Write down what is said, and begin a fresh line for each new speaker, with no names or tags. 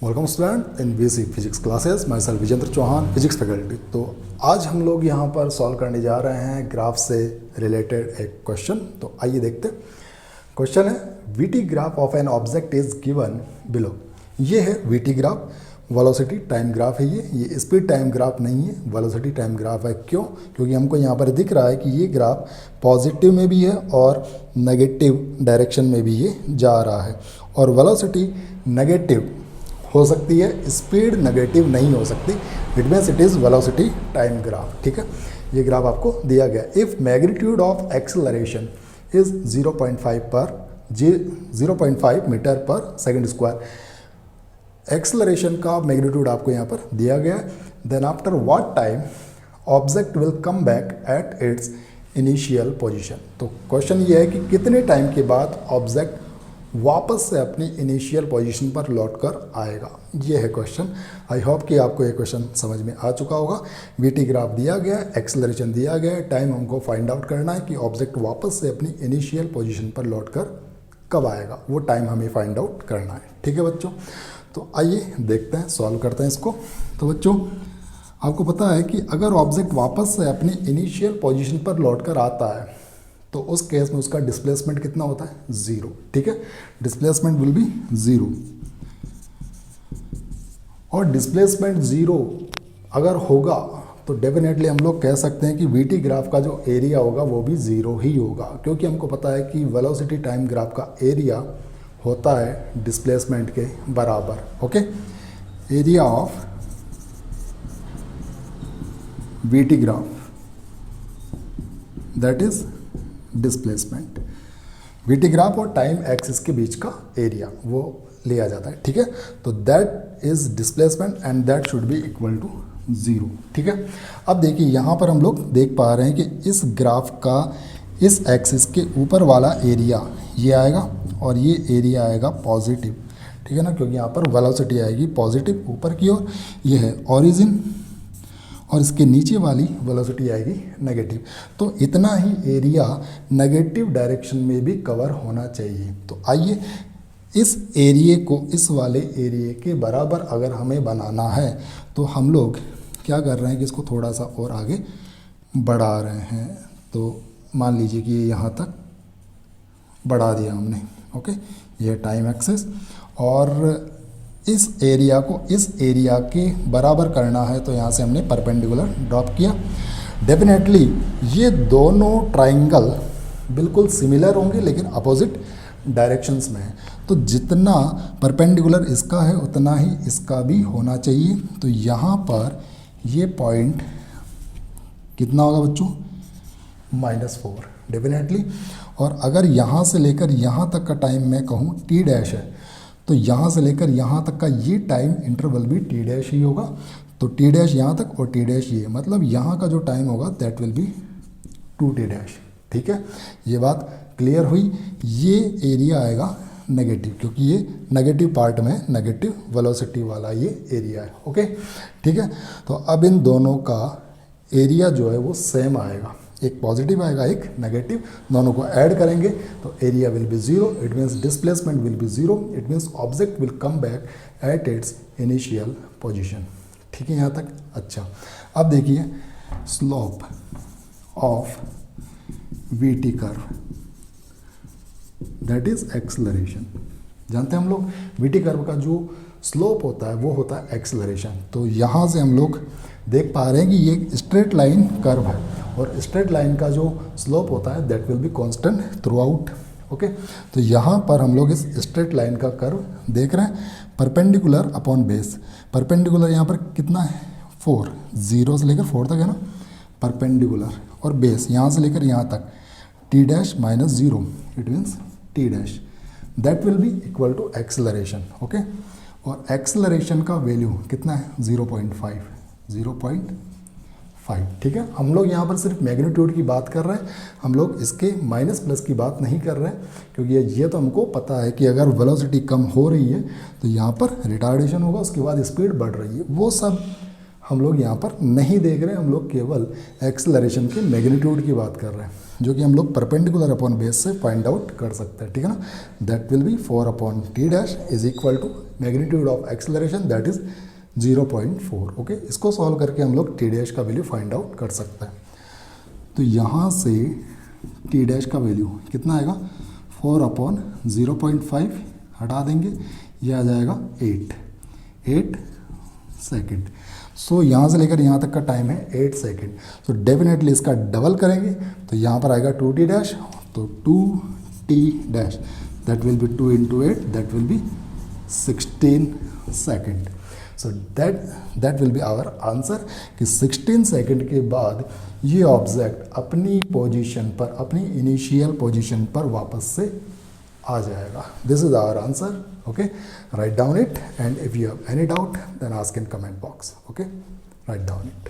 Welcome student in BSc physics classes. मैं sir Vijendra Chauhan, physics faculty. तो आज हम लोग यहाँ पर सॉल्व करने जा रहे हैं ग्राफ से रिलेटेड एक क्वेश्चन। तो आइए देखते हैं। क्वेश्चन है VT graph of an object is given below. ये है VT graph, velocity time graph है। ये स्पीड टाइम ग्राफ नहीं है, वेलोसिटी टाइम ग्राफ है। क्यों? क्योंकि हमको यहाँ पर दिख रहा है कि ये ग्राफ पॉजिटिव में भी है और नेगेटिव डायरेक्शन में भी ये जा रहा है। और वेलोसिटी नेगेटिव हो सकती है, स्पीड नेगेटिव नहीं हो सकती। It means it is velocity time graph. ठीक है, ये ग्राफ आपको दिया गया। If magnitude of acceleration is 0.5 metre per second square. Acceleration का मैग्नीट्यूड आपको यहाँ पर दिया गया। Then after what time object will come back at its initial position. तो क्वेश्चन ये है कि कितने टाइम के बाद ऑब्जेक्ट वापस से अपनी इनिशियल पोजीशन पर लौटकर आएगा। ये है क्वेश्चन। आई होप कि आपको ये क्वेश्चन समझ में आ चुका होगा। वीटी ग्राफ दिया गया है, एक्सेलरेशन दिया गया है, टाइम हमको फाइंड आउट करना है कि ऑब्जेक्ट वापस से अपनी इनिशियल पोजीशन पर लौटकर कब आएगा, वो टाइम हमें फाइंड आउट करना है। ठीक है बच्चों, तो आइए देखते हैं, सॉल्व करते हैं इसको। तो बच्चों आपको पता है कि अगर ऑब्जेक्ट वापस से अपनी इनिशियल पोजीशन पर लौटकर आता है तो उस केस में उसका डिस्प्लेसमेंट कितना होता है? 0। ठीक है, डिस्प्लेसमेंट विल बी 0। और डिस्प्लेसमेंट 0 अगर होगा तो डेफिनेटली हम लोग कह सकते हैं कि वीटी ग्राफ का जो एरिया होगा वो भी 0 ही होगा, क्योंकि हमको पता है कि वेलोसिटी टाइम ग्राफ का एरिया होता है डिस्प्लेसमेंट के बराबर। Okay, area of VT graph that is displacement. VT graph और टाइम एक्सिस के बीच का एरिया वो लिया जाता है। ठीक है, तो that is displacement and that should be equal to 0। ठीक है, अब देखिए यहाँ पर हम लोग देख पा रहे हैं कि इस ग्राफ का इस एक्सिस के ऊपर वाला एरिया ये आएगा और ये एरिया आएगा पॉजिटिव। ठीक है ना, क्योंकि यहाँ पर वेलोसिटी आएगी पॉजिटिव ऊपर की ओर, ये है ओरिजिन, और इसके नीचे वाली वेलोसिटी आएगी नेगेटिव। तो इतना ही एरिया नेगेटिव डायरेक्शन में भी कवर होना चाहिए। तो आइए इस एरिए को इस वाले एरिए के बराबर अगर हमें बनाना है तो हम लोग क्या कर रहे हैं कि इसको थोड़ा सा और आगे बढ़ा रहे हैं। तो मान लीजिए कि यहाँ तक बढ़ा दिया हमने। ओके, यह टाइम एक्सेस, और इस एरिया को इस एरिया के बराबर करना है तो यहाँ से हमने परपेंडिकुलर ड्रॉप किया। डेफिनेटली ये दोनों ट्राइंगल बिल्कुल सिमिलर होंगे लेकिन अपोजिट डायरेक्शंस में है। तो जितना परपेंडिकुलर इसका है उतना ही इसका भी होना चाहिए। तो यहाँ पर ये पॉइंट कितना होगा बच्चों? -4 डेफिनेटली। और अगर यहाँ से लेकर यहाँ तक का टाइम मैं कहूँ टी डैश है तो यहाँ से लेकर यहाँ तक का ये टाइम इंटरवल भी टी डैश ही होगा। तो टी डैश यहाँ तक और टी डैश ये, मतलब यहाँ का जो टाइम होगा that will B 2t dash. ठीक है, ये बात क्लियर हुई। ये एरिया आएगा नेगेटिव, क्योंकि ये नेगेटिव पार्ट में नेगेटिव वेलोसिटी वाला ये एरिया है। ओके, ठीक है। तो अब इन दोनों का एरिया जो है वो सेम आएगा, एक पॉजिटिव आएगा एक नेगेटिव, दोनों को ऐड करेंगे तो area will be 0। It means displacement will be 0। It means object will come back at its initial position. ठीक है यहाँ तक? अच्छा, अब देखिए slope of VT curve that is acceleration. जानते हैं हम लोग वीटी कर्व का जो स्लोप होता है वो होता है एक्सेलरेशन। तो यहाँ से हम लोग देख पा रहे हैं कि ये एक स्ट्रेट लाइन कर्व है और स्ट्रेट लाइन का जो स्लोप होता है that will be constant through out. Okay, तो यहाँ पर हम लोग इस स्ट्रेट लाइन का कर्व देख रहे हैं, परपेंडिकुलर अपॉन बेस। परपेंडिकुलर यहाँ पर कितना है? 4, 0 से लेकर 4 तक है ना परपेंडिकुलर, और बेस यहाँ से लेकर यहाँ तक t dash -0, it means t dash, that will be equal to acceleration. Okay, और एक्सेलरेशन का वैल्यू कितना है? 0.5। ठीक है, हम लोग यहाँ पर सिर्फ मैग्नीट्यूड की बात कर रहे हैं, हम लोग इसके माइनस प्लस की बात नहीं कर रहे हैं, क्योंकि ये तो हमको पता है कि अगर वेलोसिटी कम हो रही है तो यहाँ पर रिटार्डेशन होगा, उसके बाद स्पीड बढ़ रही है, वो सब हम लोग यहाँ पर नहीं देख रहे हैं, हम लोग केवल एक्सेलरेशन के मैग्नीट्यूड की बात कर रहे हैं, जो कि हम लोग परपेंडिकुलर अपॉन बेस से फाइंड आउट कर सकते हैं, ठीक है ना। That will be 4/t dash is equal to magnitude of acceleration that is 0.4। Okay, इसको सॉल्व करके हम लोग टी डैश का वैल्यू फाइंड आउट कर सकते हैं। तो यहाँ से टी डैश का वैल्यू कितना आएगा, 4/0.5 हटा देंगे, ये आ जाएगा 8 सेकेंड। सो यहाँ से लेकर यहाँ तक का टाइम है 8 सेकेंड। तो डेफिनेटली इसका डबल करेंगे तो यहाँ पर आएगा 2t डैश, तो 2t dash that will be 2 × 8 that will be 16 second. So that will be our answer कि 16 सेकेंड के बाद ये ऑब्जेक्ट अपनी पोजीशन पर, अपनी इनिशियल पोजीशन पर वापस से आ जाएगा। This is our answer. Okay, write down it, and if you have any doubt then ask in comment box. Okay, write down it.